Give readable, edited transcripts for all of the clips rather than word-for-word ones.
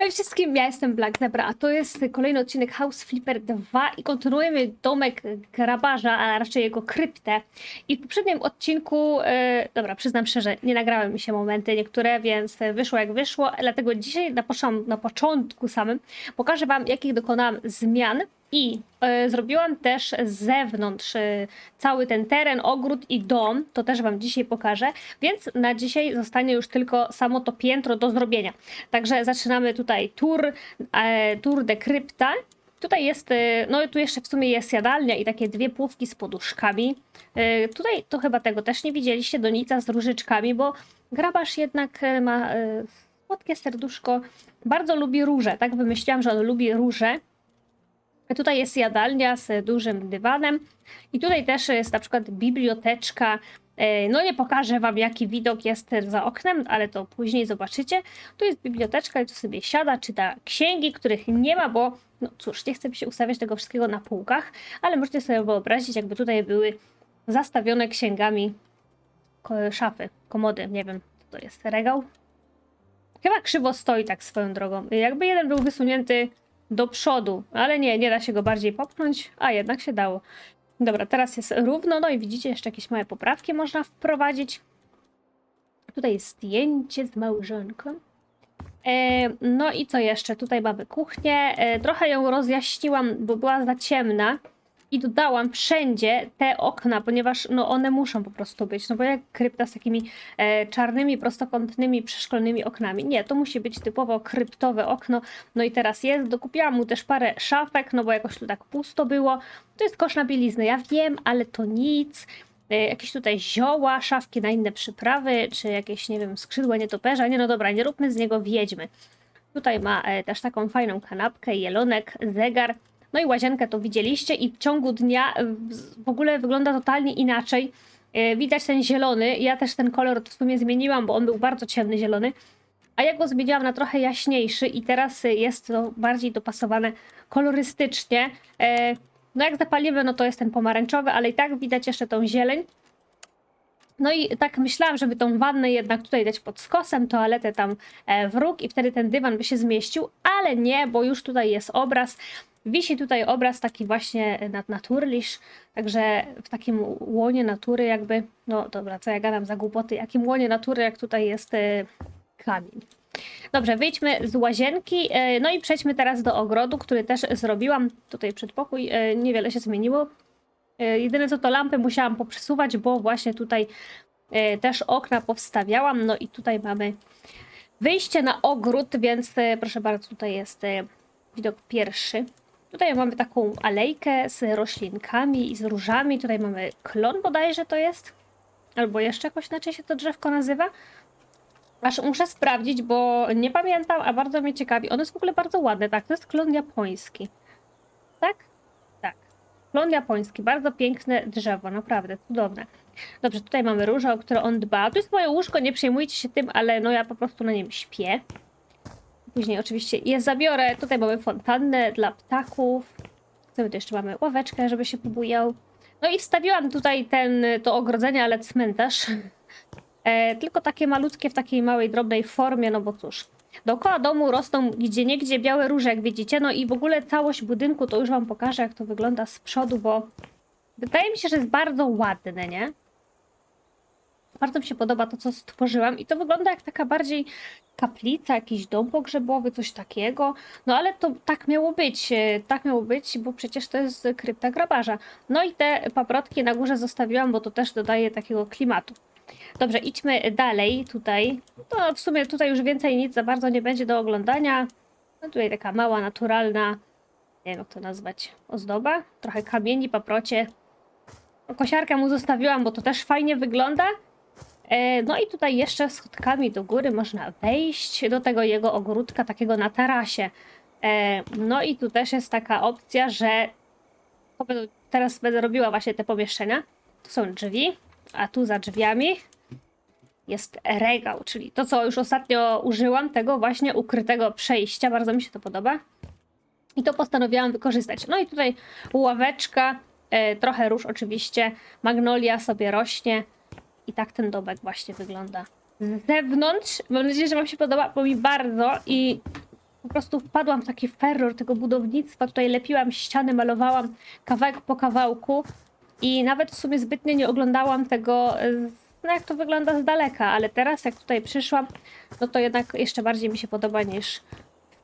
Cześć wszystkim, ja jestem Black Zebra, a to jest kolejny odcinek House Flipper 2 i kontynuujemy domek grabarza, a raczej jego kryptę. I w poprzednim odcinku, dobra, przyznam szczerze, nie nagrały mi się momenty niektóre, więc wyszło jak wyszło, dlatego dzisiaj na początku samym pokażę wam, jakich dokonałam zmian. I zrobiłam też z zewnątrz cały ten teren, ogród i dom, to też wam dzisiaj pokażę, więc na dzisiaj zostanie już tylko samo to piętro do zrobienia. Także zaczynamy tutaj tour de krypta. Tutaj jest, no tu jeszcze w sumie jest jadalnia i takie dwie półki z poduszkami. Tutaj to chyba tego też nie widzieliście, donica z różyczkami, bo grabarz jednak ma słodkie serduszko, bardzo lubi róże, tak wymyśliłam, że on lubi róże. Tutaj jest jadalnia z dużym dywanem i tutaj też jest na przykład biblioteczka. No nie pokażę wam, jaki widok jest za oknem, ale to później zobaczycie. Tu jest biblioteczka i tu sobie siada, czyta księgi, których nie ma, bo no cóż, nie chcę się ustawiać tego wszystkiego na półkach, ale możecie sobie wyobrazić, jakby tutaj były zastawione księgami szafy, komody, nie wiem, co to jest, regał? Chyba krzywo stoi tak swoją drogą. Jakby jeden był wysunięty do przodu, ale nie da się go bardziej popchnąć, a jednak się dało. Dobra, teraz jest równo, no i widzicie, jeszcze jakieś małe poprawki można wprowadzić. Tutaj jest zdjęcie z małżonką. No i co jeszcze? Tutaj mamy kuchnię. Trochę ją rozjaśniłam, bo była za ciemna. I dodałam wszędzie te okna, ponieważ no one muszą po prostu być. No bo jak krypta z takimi czarnymi, prostokątnymi, przeszklonymi oknami. Nie, to musi być typowo kryptowe okno. No i teraz jest. Dokupiłam mu też parę szafek, no bo jakoś tu tak pusto było. To jest kosz na bieliznę, ja wiem, ale to nic. Jakieś tutaj zioła, szafki na inne przyprawy, czy jakieś, nie wiem, skrzydła nietoperza. Nie, no dobra, nie róbmy z niego wiedźmy. Tutaj ma też taką fajną kanapkę, jelonek, zegar. No i łazienkę to widzieliście i w ciągu dnia w ogóle wygląda totalnie inaczej. Widać ten zielony, ja też ten kolor w sumie zmieniłam, bo on był bardzo ciemny zielony. A ja go zmieniłam na trochę jaśniejszy i teraz jest to bardziej dopasowane kolorystycznie. No jak zapalimy, no to jest ten pomarańczowy, ale i tak widać jeszcze tą zieleń. No i tak myślałam, żeby tą wannę jednak tutaj dać pod skosem, toaletę tam w róg i wtedy ten dywan by się zmieścił, ale nie, bo już tutaj jest obraz. Wisi tutaj obraz taki właśnie naturlisz, także w takim łonie natury jakby, no dobra, co ja gadam za głupoty, jakim łonie natury, jak tutaj jest kamień. Dobrze, wyjdźmy z łazienki, no i przejdźmy teraz do ogrodu, który też zrobiłam. Tutaj przedpokój, niewiele się zmieniło. Jedyne co to lampy musiałam poprzesuwać, bo właśnie tutaj też okna powstawiałam. No i tutaj mamy wyjście na ogród, więc proszę bardzo, tutaj jest widok pierwszy. Tutaj mamy taką alejkę z roślinkami i z różami. Tutaj mamy klon bodajże to jest. Albo jeszcze jakoś inaczej się to drzewko nazywa. Aż muszę sprawdzić, bo nie pamiętam, a bardzo mnie ciekawi. On jest w ogóle bardzo ładny, tak? To jest klon japoński. Tak? Tak. Klon japoński. Bardzo piękne drzewo, naprawdę cudowne. Dobrze, tutaj mamy różę, o którą on dba. Tu jest moje łóżko, nie przejmujcie się tym, ale no ja po prostu na nim śpię. Później oczywiście je zabiorę. Tutaj mamy fontannę dla ptaków. Tu jeszcze mamy ławeczkę, żeby się pobujał. No i wstawiłam tutaj to ogrodzenie, ale cmentarz. Tylko takie malutkie, w takiej małej, drobnej formie, no bo cóż. Dookoła domu rosną gdzieniegdzie białe róże, jak widzicie. No i w ogóle całość budynku, to już wam pokażę, jak to wygląda z przodu, bo wydaje mi się, że jest bardzo ładne, nie? Bardzo mi się podoba to, co stworzyłam i to wygląda jak taka bardziej kaplica, jakiś dom pogrzebowy, coś takiego. No ale to tak miało być, bo przecież to jest krypta grabarza. No i te paprotki na górze zostawiłam, bo to też dodaje takiego klimatu. Dobrze, idźmy dalej tutaj. No w sumie tutaj już więcej nic za bardzo nie będzie do oglądania. No tutaj taka mała, naturalna, nie wiem jak to nazwać, ozdoba. Trochę kamieni, paprocie. Kosiarkę mu zostawiłam, bo to też fajnie wygląda. No i tutaj jeszcze schodkami do góry można wejść do tego jego ogródka, takiego na tarasie. No i tu też jest taka opcja, że teraz będę robiła właśnie te pomieszczenia. Tu są drzwi, a tu za drzwiami jest regał, czyli to, co już ostatnio użyłam, tego właśnie ukrytego przejścia. Bardzo mi się to podoba. I to postanowiłam wykorzystać. No i tutaj ławeczka, trochę róż oczywiście, magnolia sobie rośnie. I tak ten domek właśnie wygląda z zewnątrz. Mam nadzieję, że wam się podoba, bo mi bardzo i po prostu wpadłam w taki ferror tego budownictwa. Tutaj lepiłam ściany, malowałam kawałek po kawałku i nawet w sumie zbytnio nie oglądałam tego, no jak to wygląda z daleka, ale teraz jak tutaj przyszłam, no to jednak jeszcze bardziej mi się podoba niż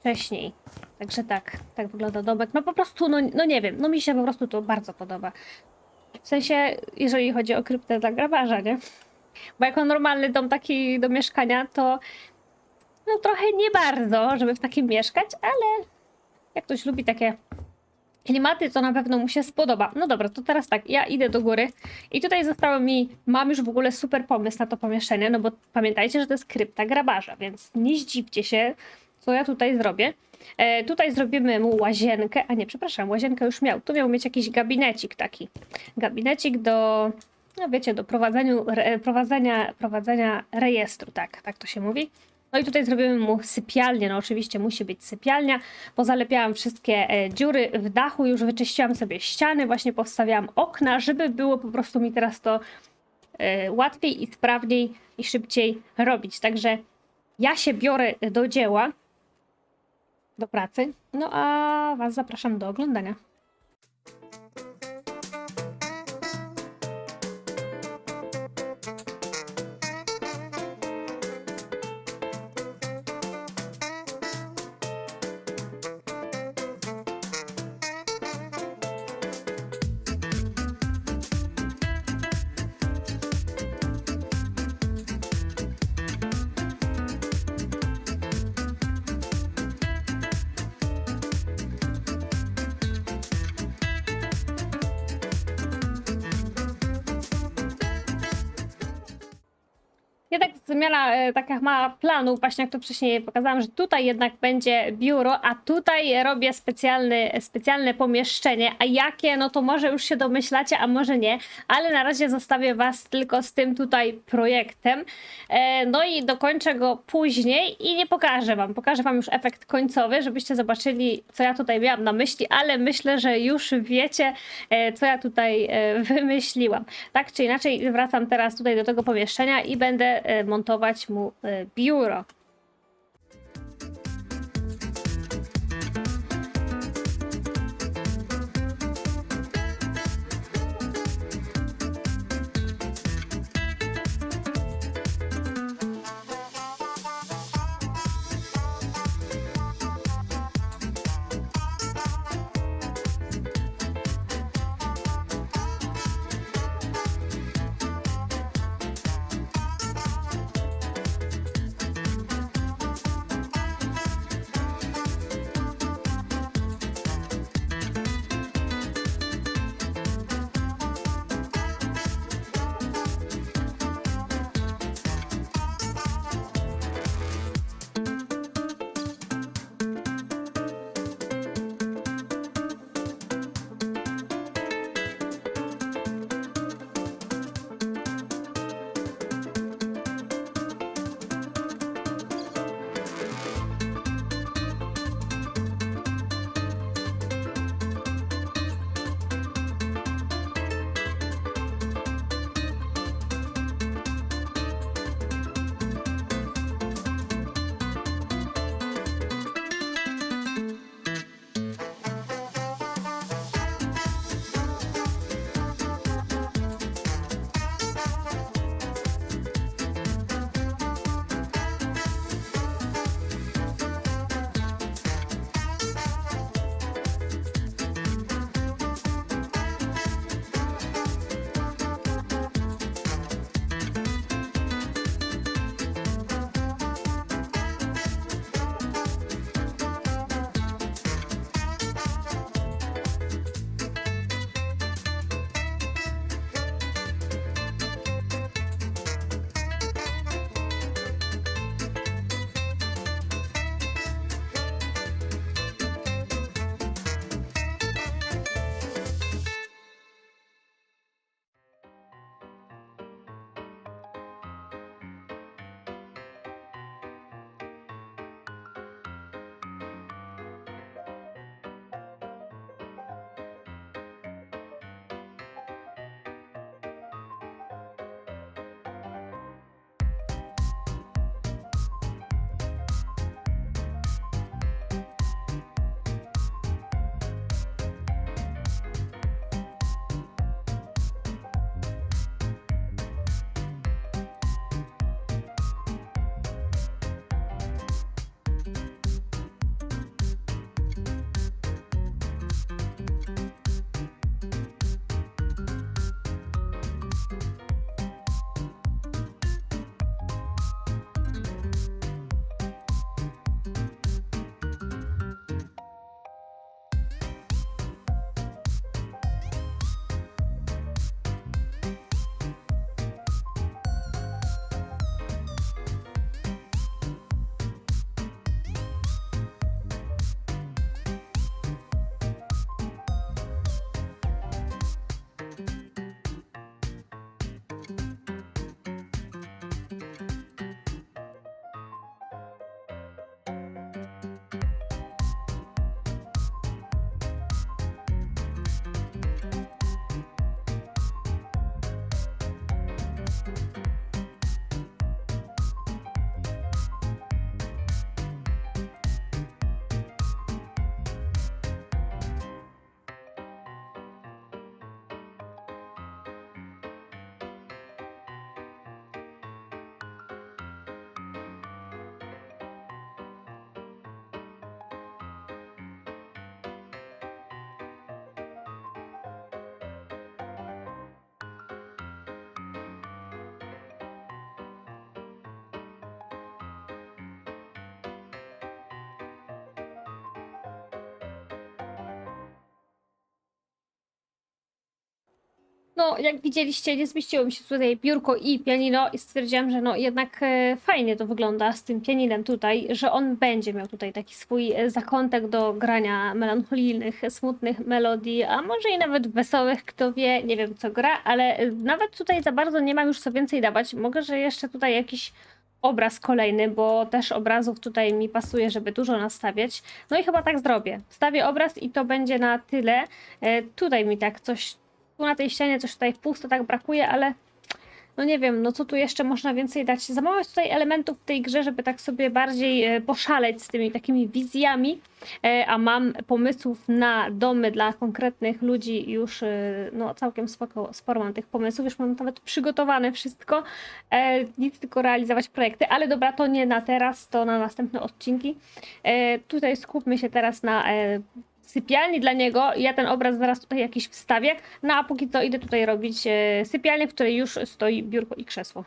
wcześniej. Także tak wygląda domek. No po prostu, no nie wiem, no mi się po prostu to bardzo podoba. W sensie, jeżeli chodzi o kryptę dla grabarza, nie? Bo jako normalny dom taki do mieszkania, to no trochę nie bardzo, żeby w takim mieszkać, ale jak ktoś lubi takie klimaty, to na pewno mu się spodoba. No dobra, to teraz tak, ja idę do góry i tutaj mam już w ogóle super pomysł na to pomieszczenie, no bo pamiętajcie, że to jest krypta grabarza, więc nie zdziwcie się, co ja tutaj zrobię. Tutaj zrobimy mu łazienkę, a nie, przepraszam, łazienkę już miał. Tu miał mieć jakiś gabinecik taki. Gabinecik do, no wiecie, do prowadzenia rejestru, tak to się mówi. No i tutaj zrobimy mu sypialnię, no oczywiście musi być sypialnia. Pozalepiałam wszystkie dziury w dachu, już wyczyściłam sobie ściany, właśnie powstawiałam okna, żeby było po prostu mi teraz to łatwiej i sprawniej i szybciej robić. Także ja się biorę do dzieła, do pracy, no a was zapraszam do oglądania. Jednak zmiana taka mała planu, właśnie jak to wcześniej pokazałam, że tutaj jednak będzie biuro, a tutaj robię specjalne pomieszczenie, a jakie, no to może już się domyślacie, a może nie, ale na razie zostawię was tylko z tym tutaj projektem, no i dokończę go później i nie pokażę wam już efekt końcowy, żebyście zobaczyli, co ja tutaj miałam na myśli, ale myślę, że już wiecie, co ja tutaj wymyśliłam. Tak czy inaczej wracam teraz tutaj do tego pomieszczenia i będę montować mu biuro. No, jak widzieliście, nie zmieściło mi się tutaj biurko i pianino i stwierdziłam, że no jednak fajnie to wygląda z tym pianinem tutaj, że on będzie miał tutaj taki swój zakątek do grania melancholijnych, smutnych melodii, a może i nawet wesołych, kto wie, nie wiem co gra, ale nawet tutaj za bardzo nie mam już co więcej dawać. Mogę, że jeszcze tutaj jakiś obraz kolejny, bo też obrazów tutaj mi pasuje, żeby dużo nastawiać. No i chyba tak zrobię. Wstawię obraz i to będzie na tyle. Tutaj mi tak coś tu na tej ścianie coś tutaj pusto tak brakuje, ale no nie wiem, no co tu jeszcze można więcej dać. Za mało jest tutaj elementów w tej grze, żeby tak sobie bardziej poszaleć z tymi takimi wizjami, a mam pomysłów na domy dla konkretnych ludzi już, no całkiem sporo mam tych pomysłów, już mam nawet przygotowane wszystko, nic tylko realizować projekty, ale dobra, to nie na teraz, to na następne odcinki. Tutaj skupmy się teraz na sypialni dla niego. Ja ten obraz zaraz tutaj jakiś wstawię. No a póki co idę tutaj robić sypialnię, w której już stoi biurko i krzesło.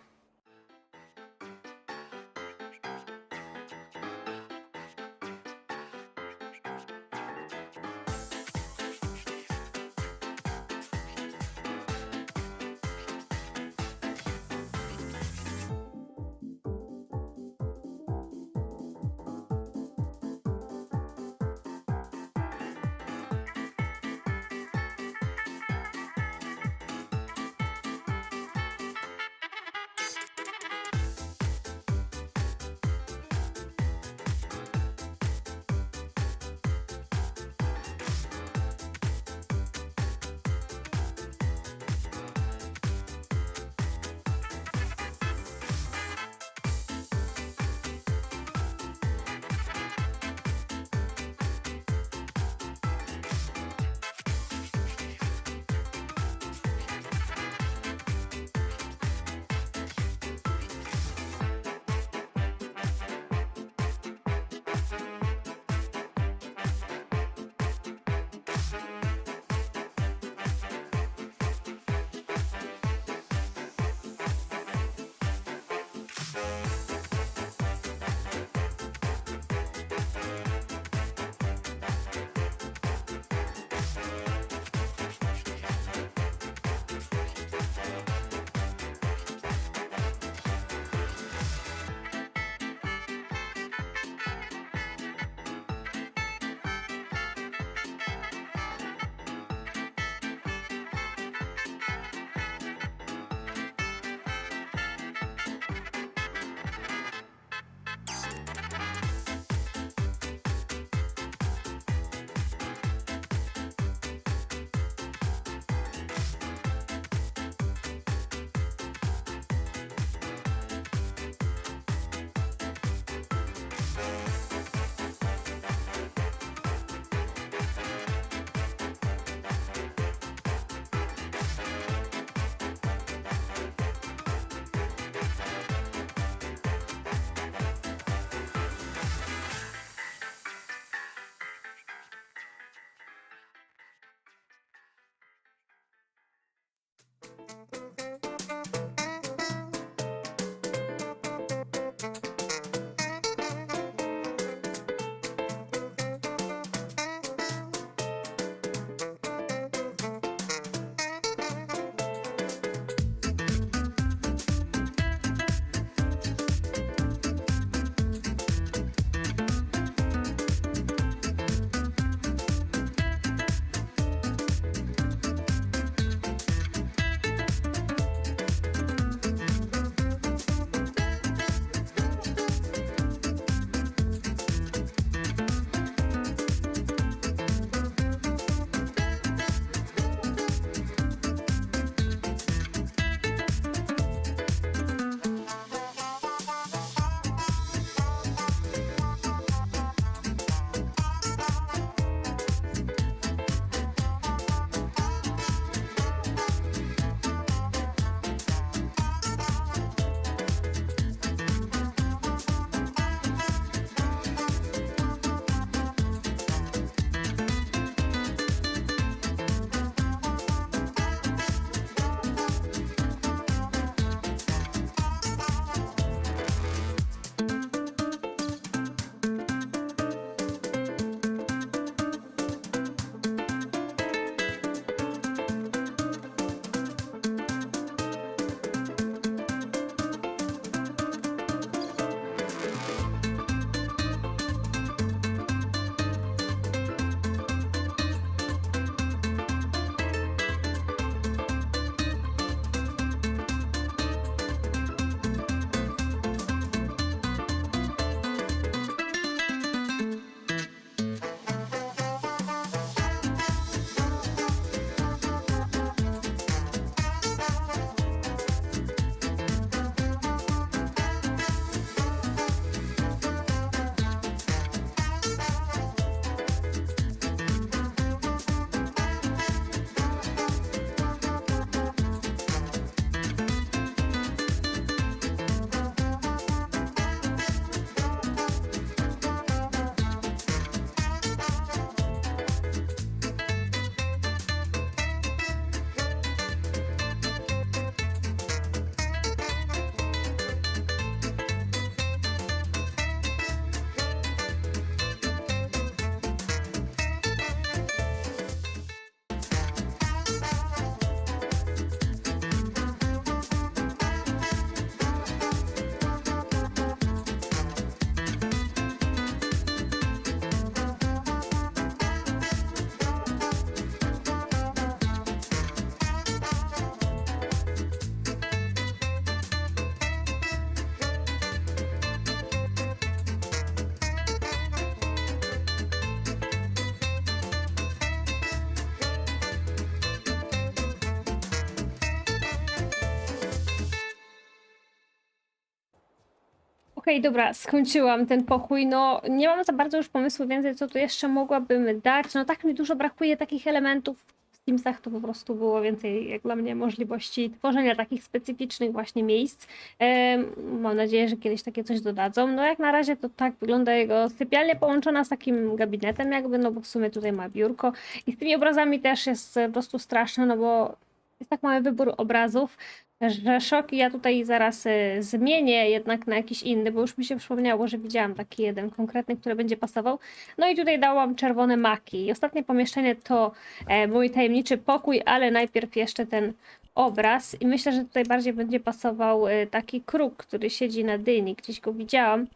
Okej, dobra, skończyłam ten pokój. No, nie mam za bardzo już pomysłu więcej, co tu jeszcze mogłabym dać. No, tak mi dużo brakuje takich elementów. W Simsach to po prostu było więcej, jak dla mnie, możliwości tworzenia takich specyficznych właśnie miejsc. Mam nadzieję, że kiedyś takie coś dodadzą. No, jak na razie to tak wygląda jego sypialnia połączona z takim gabinetem jakby, no bo w sumie tutaj ma biurko. I z tymi obrazami też jest po prostu straszne, no bo jest tak mały wybór obrazów, że szok. I ja tutaj zaraz zmienię jednak na jakiś inny, bo już mi się przypomniało, że widziałam taki jeden konkretny, który będzie pasował. No i tutaj dałam czerwone maki. I ostatnie pomieszczenie to mój tajemniczy pokój, ale najpierw jeszcze ten obraz. I myślę, że tutaj bardziej będzie pasował taki kruk, który siedzi na dyni. Gdzieś go widziałam.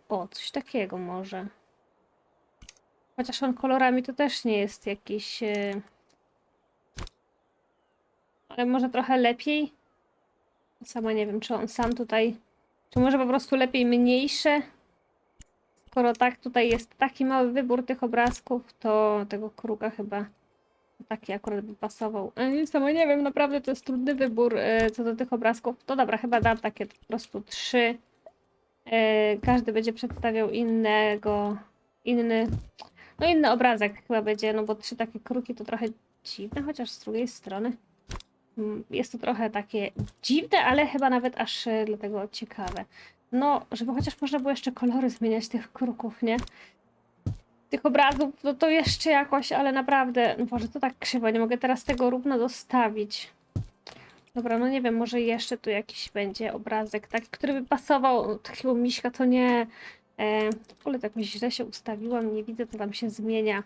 O, coś takiego może. Chociaż on kolorami to też nie jest jakiś... Ale może trochę lepiej? Sama nie wiem, czy on sam tutaj... Czy może po prostu lepiej mniejsze? Skoro tak tutaj jest taki mały wybór tych obrazków, to tego kruka chyba taki akurat by pasował. Sama nie wiem, naprawdę to jest trudny wybór co do tych obrazków. To dobra, chyba dam takie po prostu 3. Każdy będzie przedstawiał inny obrazek chyba będzie, no bo 3 takie kruki to trochę dziwne, chociaż z drugiej strony jest to trochę takie dziwne, ale chyba nawet aż dlatego ciekawe. No, żeby chociaż można było jeszcze kolory zmieniać tych kruków, nie? Tych obrazów, no to jeszcze jakoś, ale naprawdę, no Boże, to tak krzywo, nie mogę teraz tego równo dostawić. Dobra, no nie wiem, może jeszcze tu jakiś będzie obrazek taki, który by pasował. No, takiego miśka to nie... W ogóle tak źle się ustawiłam, nie widzę, co tam się zmienia.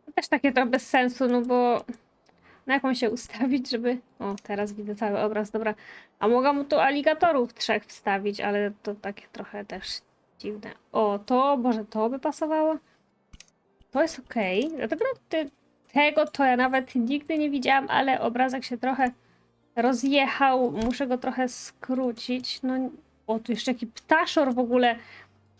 To też takie to bez sensu, no bo... Na jaką się ustawić, żeby... O, teraz widzę cały obraz, dobra. A mogłam mu tu aligatorów 3 wstawić, ale to takie trochę też dziwne. O, to, może to by pasowało? To jest okej. Dlatego tego to ja nawet nigdy nie widziałam, ale obrazek się trochę rozjechał. Muszę go trochę skrócić. No, o, tu jeszcze taki ptaszor w ogóle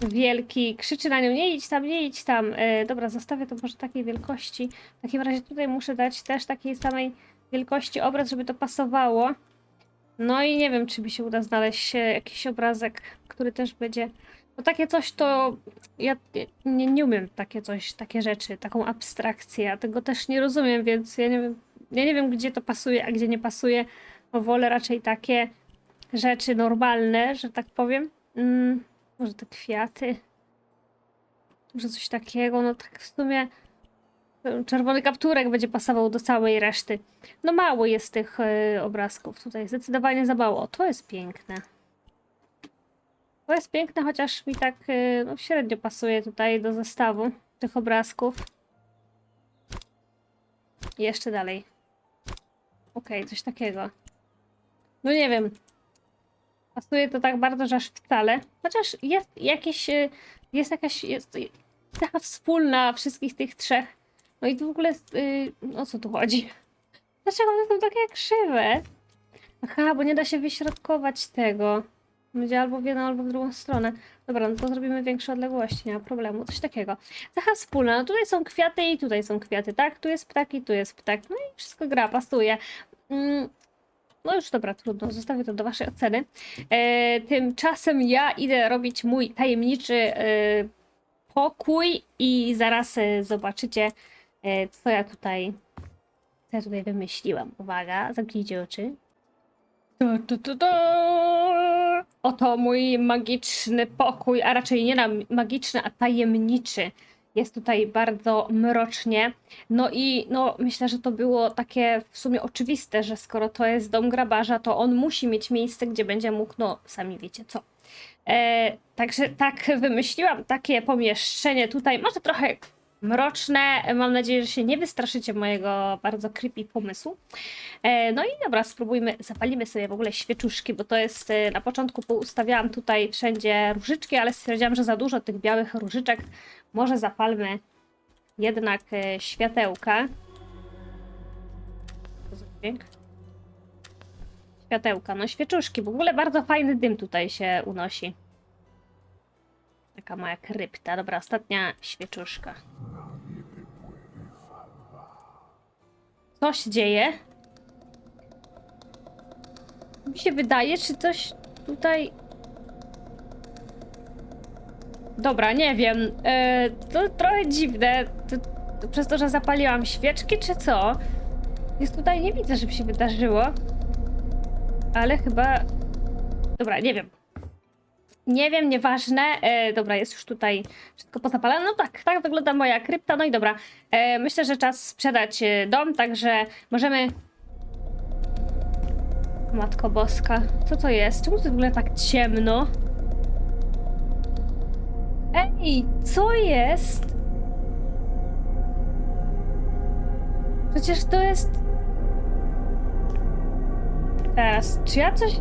wielki. Krzyczy na nią, nie idź tam, nie idź tam. Dobra, zostawię to może takiej wielkości. W takim razie tutaj muszę dać też takiej samej wielkości obraz, żeby to pasowało. No i nie wiem, czy mi się uda znaleźć jakiś obrazek, który też będzie... No takie coś to... Ja nie umiem takie rzeczy, taką abstrakcję. Ja tego też nie rozumiem, więc ja nie wiem, gdzie to pasuje, a gdzie nie pasuje. Bo wolę raczej takie rzeczy normalne, że tak powiem. Może te kwiaty. Może coś takiego, no tak w sumie czerwony kapturek będzie pasował do całej reszty. No mało jest tych obrazków tutaj, zdecydowanie za mało. To jest piękne. To jest piękne, chociaż mi tak no, średnio pasuje tutaj do zestawu tych obrazków. I jeszcze dalej. Okej, coś takiego. No nie wiem. Pasuje to tak bardzo, że aż wcale. Chociaż jest jakaś cecha wspólna wszystkich tych 3. No i tu w ogóle o co tu chodzi? Dlaczego one są takie krzywe? Aha, bo nie da się wyśrodkować tego. Będzie albo w jedną, albo w drugą stronę. Dobra, no to zrobimy większe odległości, nie ma problemu. Coś takiego. Cecha wspólna. No tutaj są kwiaty i tutaj są kwiaty, tak? Tu jest ptak i tu jest ptak. No i wszystko gra, pasuje. No już dobra, trudno, zostawię to do waszej oceny. Tymczasem ja idę robić mój tajemniczy pokój i zaraz zobaczycie, co ja tutaj wymyśliłam. Uwaga, zamknijcie oczy. Oto mój magiczny pokój, a raczej nie magiczny, a tajemniczy. Jest tutaj bardzo mrocznie. No i no, myślę, że to było takie w sumie oczywiste, że skoro to jest dom grabarza, to on musi mieć miejsce, gdzie będzie mógł, no sami wiecie co. Także tak wymyśliłam takie pomieszczenie tutaj, może trochę mroczne. Mam nadzieję, że się nie wystraszycie mojego bardzo creepy pomysłu. No i dobra, spróbujmy, zapalimy sobie w ogóle świeczuszki, bo to jest, na początku poustawiałam tutaj wszędzie różyczki, ale stwierdziłam, że za dużo tych białych różyczek. Może zapalmy jednak światełka. Dźwięk. Światełka, no świeczuszki, w ogóle bardzo fajny dym tutaj się unosi. Taka mała krypta. Dobra, ostatnia świeczuszka. Co się dzieje? Mi się wydaje, czy coś tutaj... Dobra, nie wiem. To trochę dziwne. To przez to, że zapaliłam świeczki, czy co? Jest tutaj, nie widzę, żeby się wydarzyło. Ale chyba... Dobra, nie wiem. Nie wiem, nieważne. Dobra, jest już tutaj wszystko pozapalane. No tak wygląda moja krypta. No i dobra. Myślę, że czas sprzedać dom, także możemy... Matko Boska, co to jest? Czemu to w ogóle tak ciemno? Ej, co jest? Przecież to jest... Teraz, czy ja coś...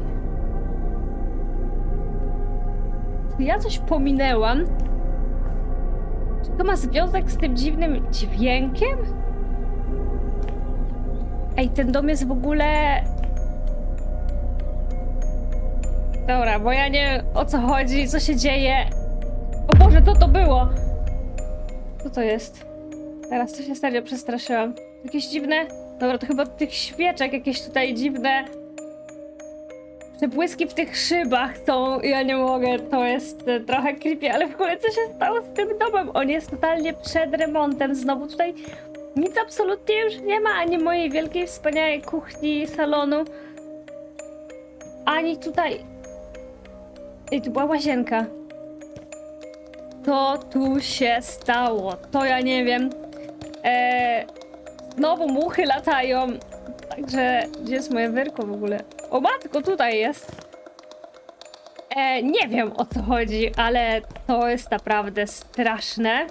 Czy ja coś pominęłam? Czy to ma związek z tym dziwnym dźwiękiem? Ej, ten dom jest w ogóle... Dobra, bo ja nie o co chodzi, co się dzieje. O Boże, co to było? Co to jest? Teraz to się serio przestraszyłam. Jakieś dziwne... Dobra, to chyba tych świeczek jakieś tutaj dziwne... Przebłyski w tych szybach są... Ja nie mogę, to jest trochę creepy, ale w ogóle co się stało z tym domem? On jest totalnie przed remontem. Znowu tutaj nic absolutnie już nie ma, ani mojej wielkiej, wspaniałej kuchni, salonu. Ani tutaj... Ej, tu była łazienka. Co tu się stało? To ja nie wiem. Znowu muchy latają. Także, gdzie jest moje wyrko w ogóle? O matko, tutaj jest. Nie wiem o co chodzi, ale to jest naprawdę straszne.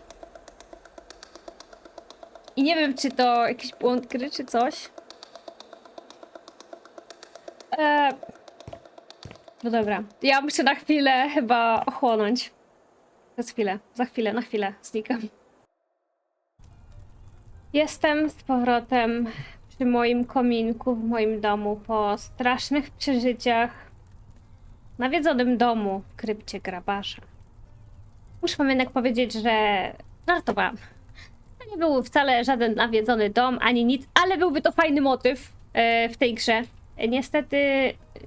I nie wiem, czy to jakiś błąd gry, czy coś. No dobra, ja muszę na chwilę chyba ochłonąć. Przez chwilę, za chwilę, na chwilę znikam. Jestem z powrotem przy moim kominku w moim domu po strasznych przeżyciach w nawiedzonym domu w krypcie grabarza. Muszę wam jednak powiedzieć, że żartowałam. To nie był wcale żaden nawiedzony dom, ani nic, ale byłby to fajny motyw w tej grze. Niestety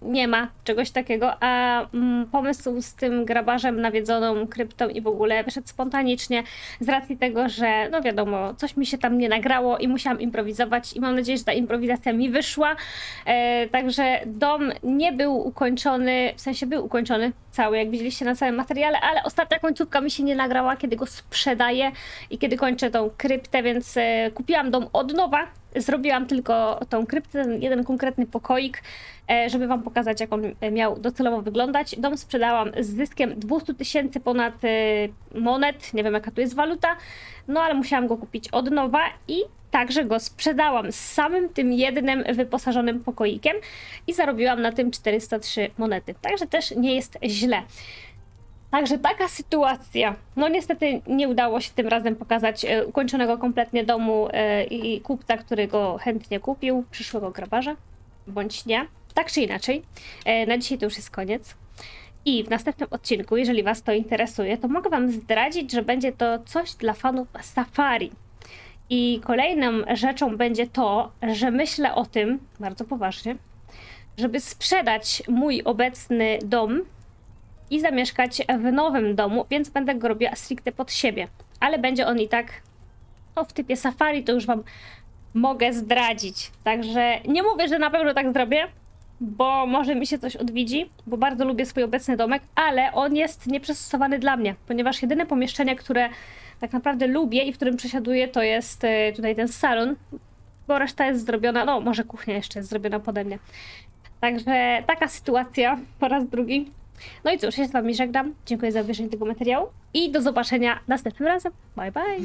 nie ma czegoś takiego, a pomysł z tym grabarzem, nawiedzoną kryptą i w ogóle wyszedł spontanicznie z racji tego, że no wiadomo, coś mi się tam nie nagrało i musiałam improwizować i mam nadzieję, że ta improwizacja mi wyszła. Także dom nie był ukończony, w sensie był ukończony cały, jak widzieliście na całym materiale, ale ostatnia końcówka mi się nie nagrała, kiedy go sprzedaję i kiedy kończę tą kryptę, więc kupiłam dom od nowa. Zrobiłam tylko tą kryptę, ten jeden konkretny pokoik, żeby wam pokazać, jak on miał docelowo wyglądać. Dom sprzedałam z zyskiem 200 000 ponad monet, nie wiem jaka tu jest waluta, no ale musiałam go kupić od nowa i także go sprzedałam z samym tym jednym wyposażonym pokoikiem i zarobiłam na tym 403 monety, także też nie jest źle. Także taka sytuacja. No niestety nie udało się tym razem pokazać ukończonego kompletnie domu i kupca, który go chętnie kupił, przyszłego grabarza, bądź nie. Tak czy inaczej, na dzisiaj to już jest koniec. I w następnym odcinku, jeżeli was to interesuje, to mogę wam zdradzić, że będzie to coś dla fanów Safari. I kolejną rzeczą będzie to, że myślę o tym, bardzo poważnie, żeby sprzedać mój obecny dom i zamieszkać w nowym domu, więc będę go robiła stricte pod siebie. Ale będzie on i tak no, w typie safari, to już wam mogę zdradzić. Także nie mówię, że na pewno tak zrobię, bo może mi się coś odwiedzi, bo bardzo lubię swój obecny domek, ale on jest nieprzystosowany dla mnie, ponieważ jedyne pomieszczenie, które tak naprawdę lubię i w którym przesiaduję, to jest tutaj ten salon, bo reszta jest zrobiona, no może kuchnia jeszcze jest zrobiona pode mnie. Także taka sytuacja po raz drugi. No i cóż, ja z wami żegnam. Dziękuję za obejrzenie tego materiału i do zobaczenia następnym razem. Bye bye!